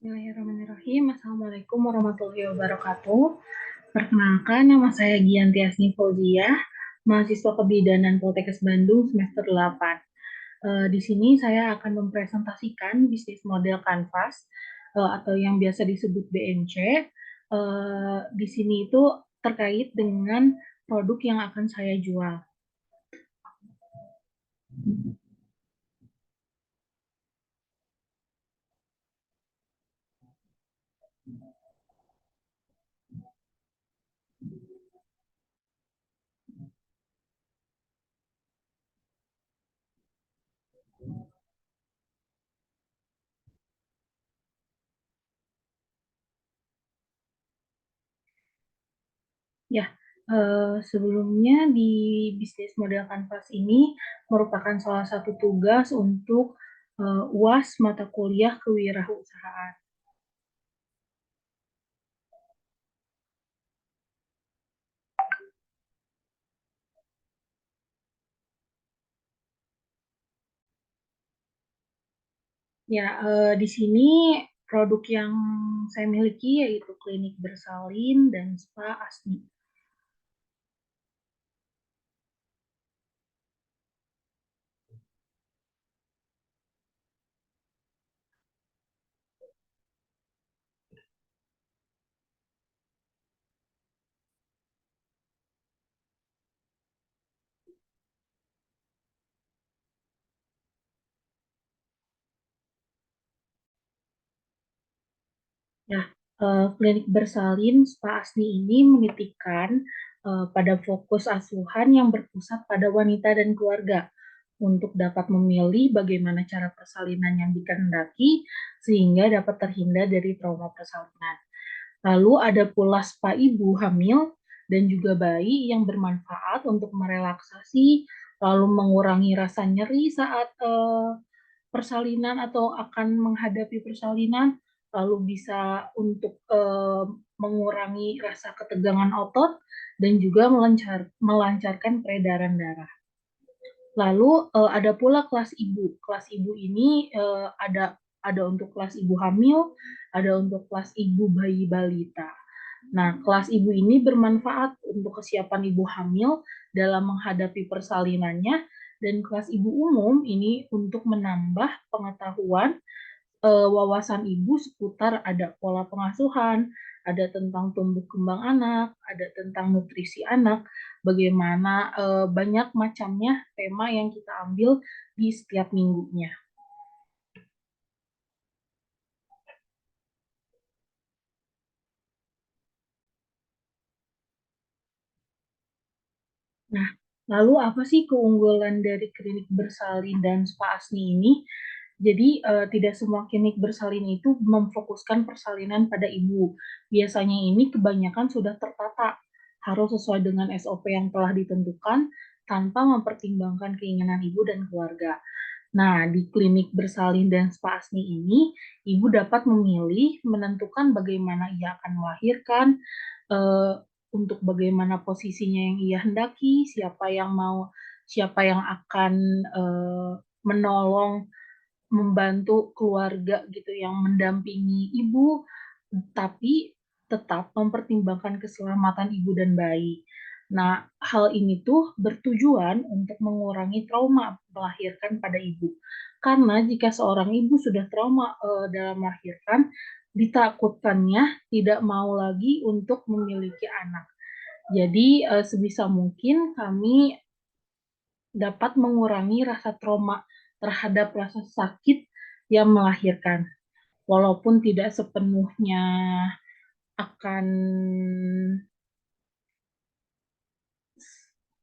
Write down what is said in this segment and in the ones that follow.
Bismillahirrahmanirrahim. Assalamualaikum warahmatullahi wabarakatuh. Perkenalkan, nama saya Gianti Asni Fauziah, mahasiswa Kebidanan Poltekkes Bandung semester 8. Di sini saya akan mempresentasikan bisnis model Canvas atau yang biasa disebut BMC. Di sini itu terkait dengan produk yang akan saya jual. Ya, sebelumnya di bisnis model Canvas ini merupakan salah satu tugas untuk UAS mata kuliah kewirausahaan. Ya, di sini produk yang saya miliki yaitu klinik bersalin dan spa Asni. Ya, klinik bersalin Spa Asni ini menitikan pada fokus asuhan yang berpusat pada wanita dan keluarga untuk dapat memilih bagaimana cara persalinan yang dikehendaki sehingga dapat terhindar dari trauma persalinan. Lalu ada pula spa ibu hamil dan juga bayi yang bermanfaat untuk merelaksasi lalu mengurangi rasa nyeri saat persalinan atau akan menghadapi persalinan, lalu bisa untuk mengurangi rasa ketegangan otot dan juga melancarkan peredaran darah. Lalu ada pula kelas ibu. Kelas ibu ini ada untuk kelas ibu hamil, ada untuk kelas ibu bayi balita. Nah, kelas ibu ini bermanfaat untuk kesiapan ibu hamil dalam menghadapi persalinannya, dan kelas ibu umum ini untuk menambah pengetahuan wawasan ibu seputar ada pola pengasuhan, ada tentang tumbuh kembang anak, ada tentang nutrisi anak, bagaimana banyak macamnya tema yang kita ambil di setiap minggunya. Nah, lalu apa sih keunggulan dari klinik bersalin dan spa Asni ini? Jadi tidak semua klinik bersalin itu memfokuskan persalinan pada ibu. Biasanya ini kebanyakan sudah tertata, harus sesuai dengan SOP yang telah ditentukan tanpa mempertimbangkan keinginan ibu dan keluarga. Nah, di klinik bersalin dan spa Asni ini, ibu dapat memilih menentukan bagaimana ia akan melahirkan, eh, untuk bagaimana posisinya yang ia hendaki, siapa yang akan menolong, membantu keluarga gitu yang mendampingi ibu, tapi tetap mempertimbangkan keselamatan ibu dan bayi. Nah, hal ini tuh bertujuan untuk mengurangi trauma melahirkan pada ibu. Karena jika seorang ibu sudah trauma dalam melahirkan, ditakutkannya tidak mau lagi untuk memiliki anak. Jadi sebisa mungkin kami dapat mengurangi rasa trauma terhadap rasa sakit yang melahirkan. Walaupun tidak sepenuhnya akan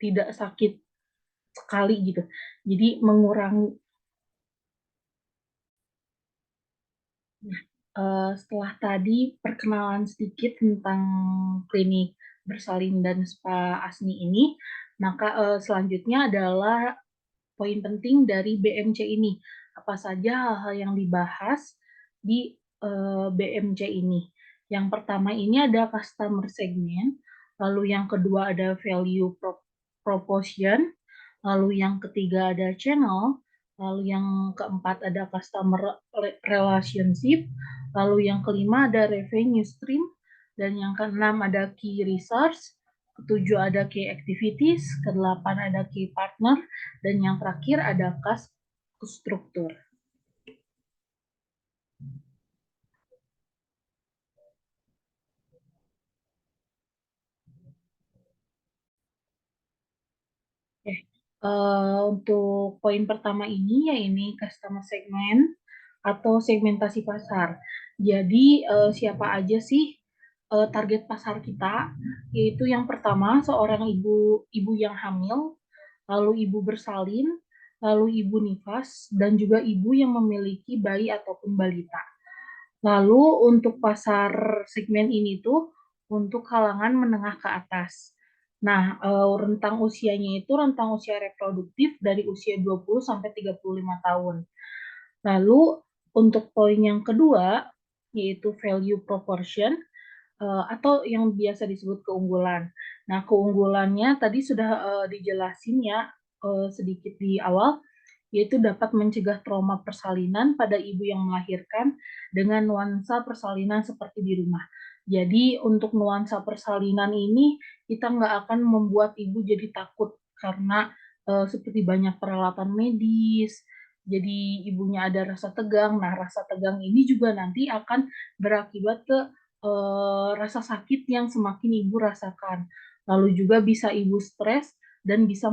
tidak sakit sekali gitu. Jadi mengurangi. Setelah tadi perkenalan sedikit tentang klinik bersalin dan spa Asni ini, maka selanjutnya adalah poin penting dari BMC ini. Apa saja hal-hal yang dibahas di BMC ini. Yang pertama ini ada customer segment, lalu yang kedua ada value proposition, lalu yang ketiga ada channel, lalu yang keempat ada customer relationship, Lalu yang kelima ada revenue stream, dan yang keenam ada key resource, ketujuh ada key activities, kedelapan ada key partner, dan yang terakhir ada cost struktur. Oke. Untuk poin pertama ini, ya ini customer segment atau segmentasi pasar. Jadi siapa aja sih target pasar kita? Yaitu yang pertama seorang ibu yang hamil, lalu ibu bersalin, lalu ibu nifas, dan juga ibu yang memiliki bayi ataupun balita. Lalu untuk pasar segmen ini tuh untuk kalangan menengah ke atas. Nah, rentang usianya itu rentang usia reproduktif dari usia 20 sampai 35 tahun. Lalu untuk poin yang kedua yaitu value proportion atau yang biasa disebut keunggulan. Nah, keunggulannya tadi sudah dijelasin ya sedikit di awal, yaitu dapat mencegah trauma persalinan pada ibu yang melahirkan dengan nuansa persalinan seperti di rumah. Jadi untuk nuansa persalinan ini kita nggak akan membuat ibu jadi takut karena seperti banyak peralatan medis, jadi ibunya ada rasa tegang. Nah, rasa tegang ini juga nanti akan berakibat ke rasa sakit yang semakin ibu rasakan. Lalu juga bisa ibu stres dan bisa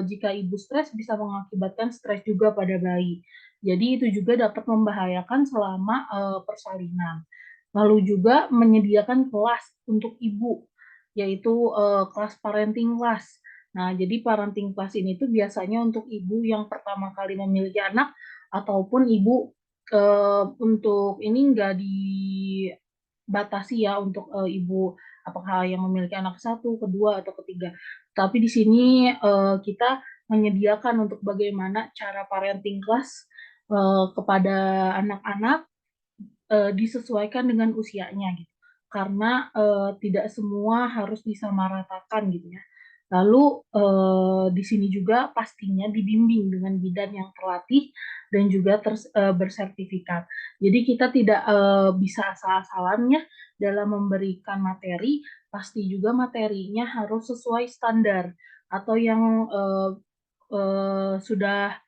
jika ibu stres bisa mengakibatkan stres juga pada bayi. Jadi itu juga dapat membahayakan selama persalinan. Lalu juga menyediakan kelas untuk ibu, yaitu kelas parenting class. Nah, jadi parenting class ini tuh biasanya untuk ibu yang pertama kali memiliki anak ataupun ibu untuk ini enggak dibatasi ya untuk ibu apakah yang memiliki anak satu, kedua atau ketiga. Tapi di sini kita menyediakan untuk bagaimana cara parenting class kepada anak-anak disesuaikan dengan usianya gitu. Karena tidak semua harus disamaratakan gitu ya. Lalu di sini juga pastinya dibimbing dengan bidan yang terlatih dan juga bersertifikat. Jadi kita tidak bisa asal-asalan ya dalam memberikan materi, pasti juga materinya harus sesuai standar atau yang sudah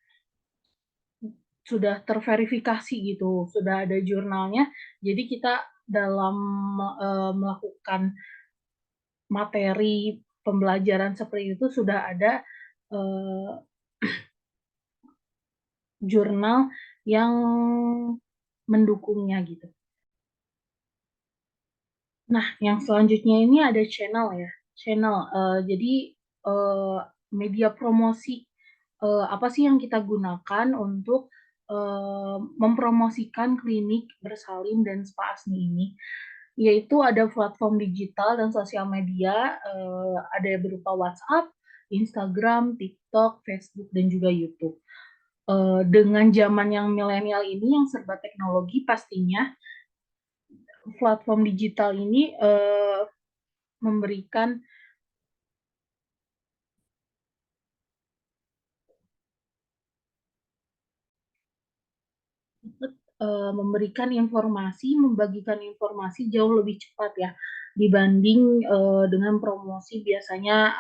terverifikasi gitu, sudah ada jurnalnya. Jadi kita dalam melakukan materi pembelajaran seperti itu sudah ada uh, jurnal yang mendukungnya gitu. Nah, yang selanjutnya ini ada channel ya, channel. Jadi uh, media promosi apa sih yang kita gunakan untuk mempromosikan klinik bersalin dan spa Asni ini? Yaitu ada platform digital dan sosial media, ada berupa WhatsApp, Instagram, TikTok, Facebook, dan juga YouTube. Dengan zaman yang milenial ini yang serba teknologi, pastinya platform digital ini memberikan informasi, membagikan informasi jauh lebih cepat ya dibanding dengan promosi biasanya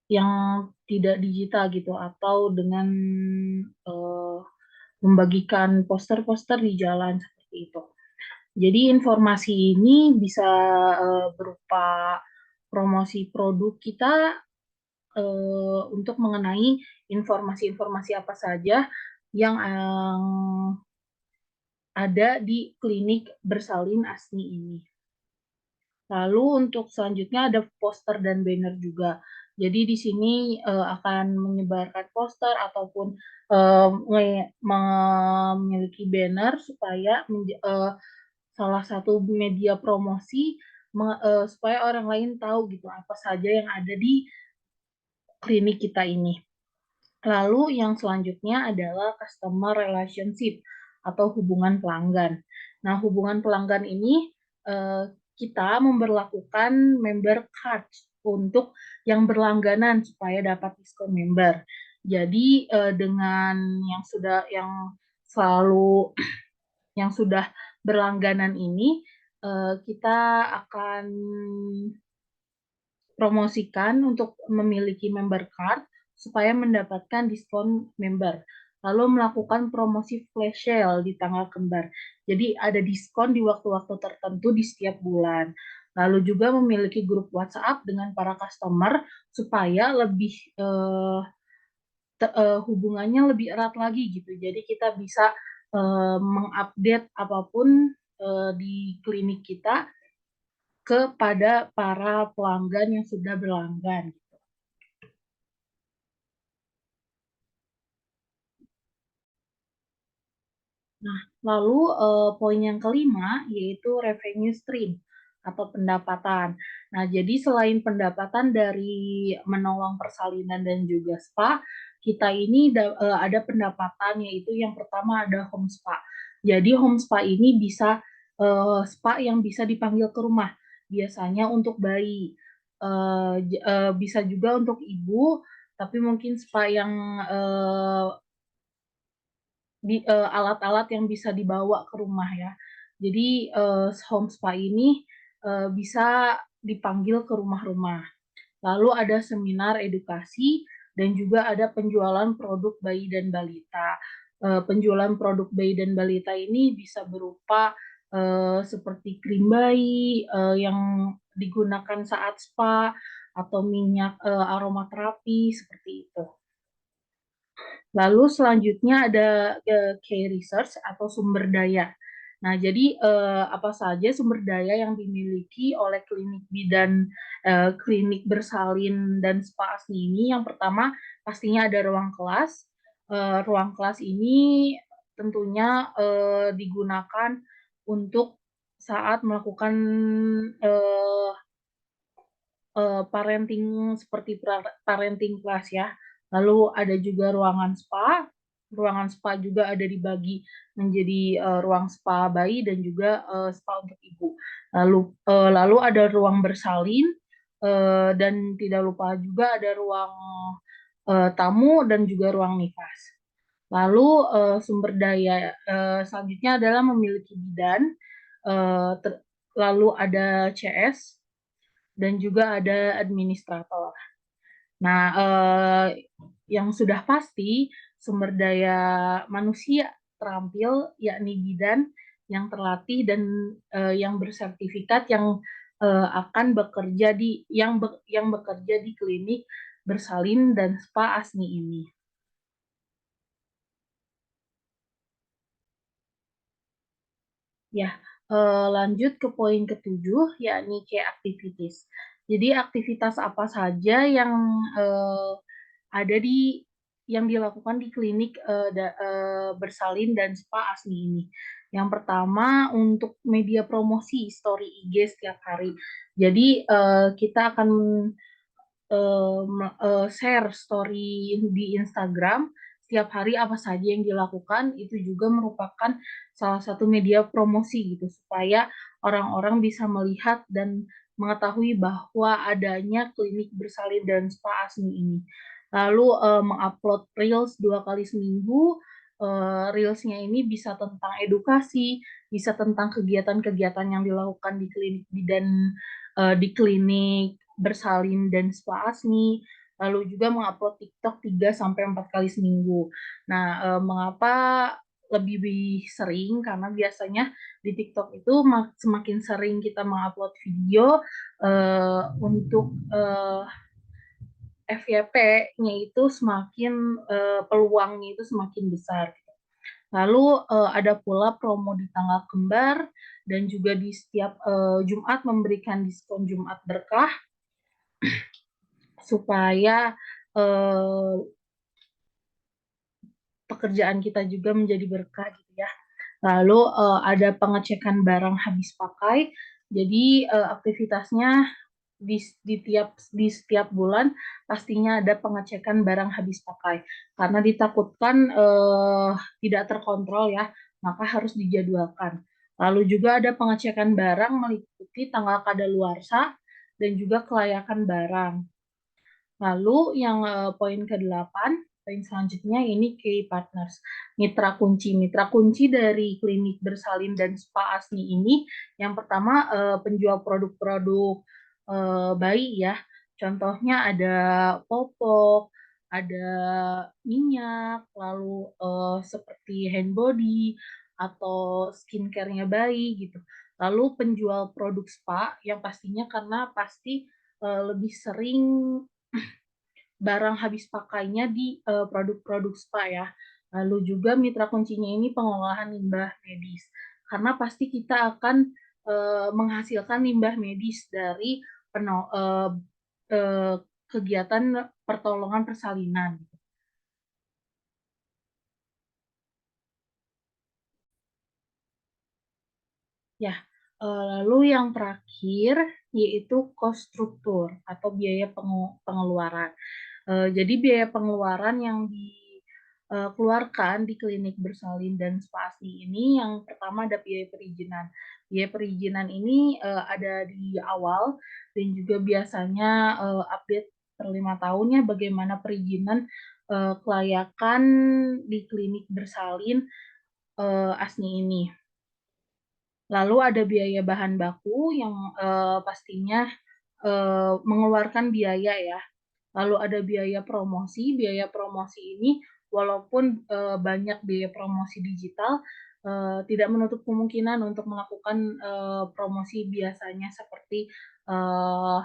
yang tidak digital gitu atau dengan uh, membagikan poster-poster di jalan seperti itu. Jadi informasi ini bisa berupa promosi produk kita untuk mengenai informasi-informasi apa saja yang ada di klinik bersalin Asni ini. Lalu untuk selanjutnya ada poster dan banner juga. Jadi di sini akan menyebarkan poster ataupun memiliki banner supaya salah satu media promosi supaya orang lain tahu gitu apa saja yang ada di klinik kita ini. Lalu yang selanjutnya adalah customer relationship atau hubungan pelanggan. Nah, hubungan pelanggan ini eh, kita memberlakukan member card untuk yang berlangganan supaya dapat diskon member. Jadi dengan yang sudah yang selalu yang sudah berlangganan ini kita akan promosikan untuk memiliki member card supaya mendapatkan diskon member. Lalu melakukan promosi flash sale di tanggal kembar. Jadi ada diskon di waktu-waktu tertentu di setiap bulan. Lalu juga memiliki grup WhatsApp dengan para customer supaya lebih hubungannya lebih erat lagi gitu. Jadi kita bisa mengupdate apapun di klinik kita kepada para pelanggan yang sudah berlanggan. Nah, lalu poin yang kelima yaitu revenue stream atau pendapatan. Nah, jadi selain pendapatan dari menolong persalinan dan juga spa, kita ini ada pendapatan yaitu yang pertama ada home spa. Jadi home spa ini bisa spa yang bisa dipanggil ke rumah, biasanya untuk bayi, bisa juga untuk ibu, tapi mungkin spa yang alat-alat yang bisa dibawa ke rumah ya. Jadi home spa ini bisa dipanggil ke rumah-rumah. Lalu ada seminar edukasi dan juga ada penjualan produk bayi dan balita. Penjualan produk bayi dan balita ini bisa berupa seperti krim bayi yang digunakan saat spa atau minyak aromaterapi seperti itu. Lalu selanjutnya ada key research atau sumber daya. Nah, jadi apa saja sumber daya yang dimiliki oleh klinik bidan, klinik bersalin dan spa asli ini? Yang pertama pastinya ada ruang kelas. Ruang kelas ini tentunya digunakan untuk saat melakukan eh, parenting seperti parenting class ya. Lalu ada juga ruangan spa. Ruangan spa juga ada dibagi menjadi ruang spa bayi dan juga spa untuk ibu. Lalu ada ruang bersalin dan tidak lupa juga ada ruang tamu dan juga ruang nifas. Lalu sumber daya selanjutnya adalah memiliki bidan, lalu ada CS, dan juga ada administrator. Nah, yang sudah pasti sumber daya manusia terampil yakni bidan yang terlatih dan yang bersertifikat yang akan bekerja yang bekerja di klinik bersalin dan spa asni ini. Ya, lanjut ke poin ketujuh, yakni key activities. Jadi aktivitas apa saja yang eh, ada yang dilakukan di klinik bersalin dan spa asli ini. Yang pertama untuk media promosi story IG setiap hari. Jadi kita akan share story di Instagram setiap hari apa saja yang dilakukan, itu juga merupakan salah satu media promosi gitu supaya orang-orang bisa melihat dan mengetahui bahwa adanya klinik bersalin dan spa asli ini. Lalu mengupload reels 2 kali seminggu. Reelsnya ini bisa tentang edukasi, bisa tentang kegiatan-kegiatan yang dilakukan di klinik dan di klinik bersalin dan spa asmi, lalu juga mengupload TikTok 3 sampai 4 kali seminggu. Nah, mengapa lebih sering? Karena biasanya di TikTok itu semakin sering kita mengupload video untuk FYP-nya itu semakin peluangnya itu semakin besar. Lalu ada pula promo di tanggal kembar dan juga di setiap Jumat memberikan diskon Jumat berkah supaya eh, pekerjaan kita juga menjadi berkah gitu ya. Lalu ada pengecekan barang habis pakai. Jadi aktivitasnya di setiap bulan pastinya ada pengecekan barang habis pakai karena ditakutkan tidak terkontrol ya, maka harus dijadwalkan. Lalu juga ada pengecekan barang meliputi tanggal kadaluarsa dan juga kelayakan barang. Lalu yang poin ke-8 poin selanjutnya ini key partners, mitra kunci. Mitra kunci dari klinik bersalin dan spa Asni ini, yang pertama penjual produk-produk bayi ya. Contohnya ada popok, ada minyak, lalu seperti hand body atau skincare-nya bayi gitu. Lalu penjual produk spa yang pastinya karena pasti lebih sering barang habis pakainya di produk-produk spa ya. Lalu juga mitra kuncinya ini pengolahan limbah medis. Karena pasti kita akan menghasilkan limbah medis dari peno, eh, kegiatan pertolongan persalinan. Ya, lalu yang terakhir yaitu cost struktur atau biaya pengeluaran. Jadi biaya pengeluaran yang dikeluarkan di klinik bersalin dan spa asli ini yang pertama ada biaya perizinan. Biaya perizinan ini ada di awal dan juga biasanya update per 5 tahunnya bagaimana perizinan kelayakan di klinik bersalin asli ini. Lalu ada biaya bahan baku yang pastinya mengeluarkan biaya ya. Lalu ada biaya promosi. Biaya promosi ini walaupun banyak biaya promosi digital, tidak menutup kemungkinan untuk melakukan promosi biasanya seperti eh,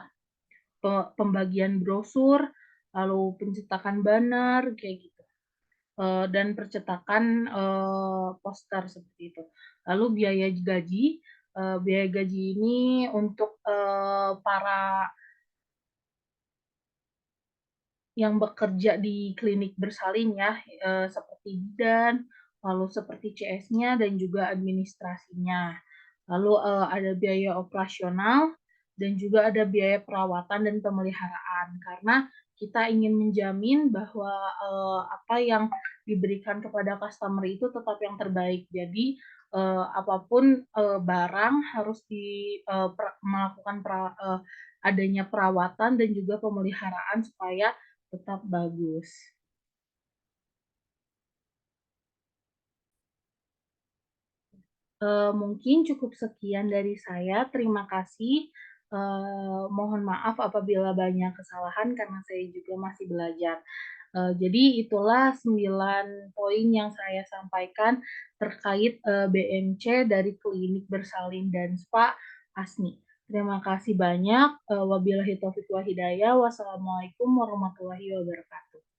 pembagian brosur, lalu pencetakan banner kayak gitu. Dan percetakan poster seperti itu. Lalu biaya gaji ini untuk para yang bekerja di klinik bersalin ya, seperti bidan, lalu seperti CS-nya dan juga administrasinya. Lalu ada biaya operasional dan juga ada biaya perawatan dan pemeliharaan karena kita ingin menjamin bahwa apa yang diberikan kepada customer itu tetap yang terbaik. Jadi apapun barang harus melakukan adanya perawatan dan juga pemeliharaan supaya tetap bagus. Mungkin cukup sekian dari saya. Terima kasih. Mohon maaf apabila banyak kesalahan karena saya juga masih belajar. Jadi itulah 9 poin yang saya sampaikan terkait BMC dari Klinik Bersalin dan Spa Asni. Terima kasih banyak. Wabillahi taufiq wa hidayah. Wassalamualaikum warahmatullahi wabarakatuh.